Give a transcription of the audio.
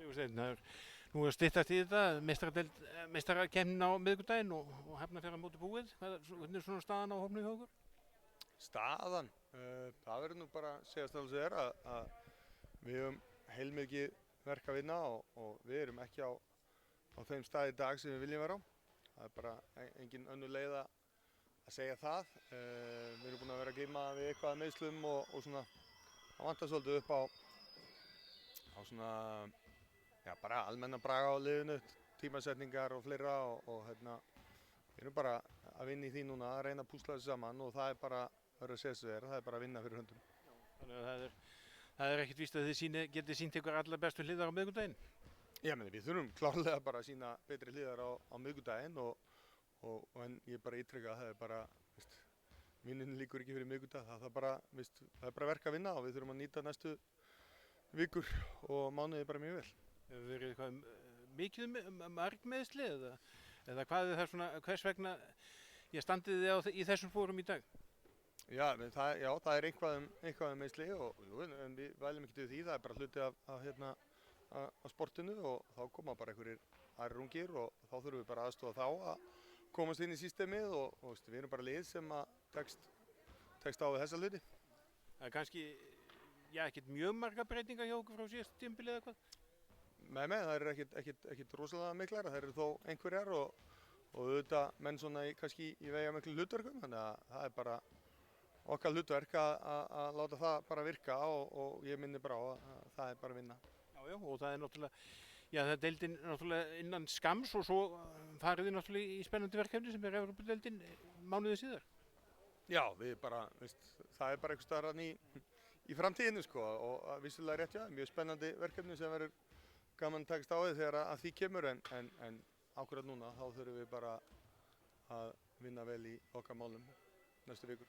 Sigursteinn, nú er styttast í þetta, meistarakeppnin á miðvikudaginn og Hafnarfjörður á móti búið. Hvernig er svona staðan á hópnum hjá okkur? Staðan, það verður nú bara að segjast alveg sem er að við höfum heilmikið verk að vinna og við erum ekki á þeim stað í dag sem við viljum vera á. Það er bara engin önnur leið að segja það. Við erum búin að vera að glíma við eitthvað af meiðslum og svona, það vantar svolítið upp á svona, já, bara almenna braga á liðinu, tímasetningar og fleira og við erum bara að vinna í því núna, að reyna að púsla þessu saman og það er bara, verður að segja þessu það er bara að vinna fyrir höndum. Þannig að það er ekkert víst að þið getið sýnt ykkur allar bestu hliðar á miðvikudaginn? Já, við þurfum klárlega bara að sýna betri hliðar á miðvikudaginn en ég bara ítreka að það er bara, vinninni líkur ekki fyrir miðvikudag, það er bara verk að vinna og við þurfum að nýta næstu vikur og mánuði bara mjög vel. Hefur verið eitthvað mikið margmeiðsli eða hvað er það svona, hvers vegna standið þið í þessum fórum í dag? Já, það er eitthvað meiðsli en við væljum ekki til því, það er bara hluti af sportinu og þá koma bara einhverjir aðrir ungir og þá þurfum við bara aðstoða þá að komast inn í systemið og við erum bara lið sem að tekst á við þessa hluti. Það er kannski, ekkert mjög marga breytingar hjá okkur frá síðasta tímabili eða hvað? Nei, það eru ekkert rosalega miklar, það eru þó einhverjar og auðvitað menn svona kannski í veigamiklu hlutverkum, þannig að það er bara okkar hlutverk að láta það bara virka og ég minni bara á að það er bara að vinna. Já, og það er náttúrulega, það er deildin náttúrulega innan skams og svo farið þið náttúrulega í spennandi verkefni sem er Evrópudeildin mánuði síðar. Já, það er bara einhvers staðar í framtíðinu og vissulega rétt, mjög spennandi verkefni sem verður gaman að takast á við þegar að því kemur en ákveðat núna þá þurfum við bara að vinna vel í okkar málum næstu vikur.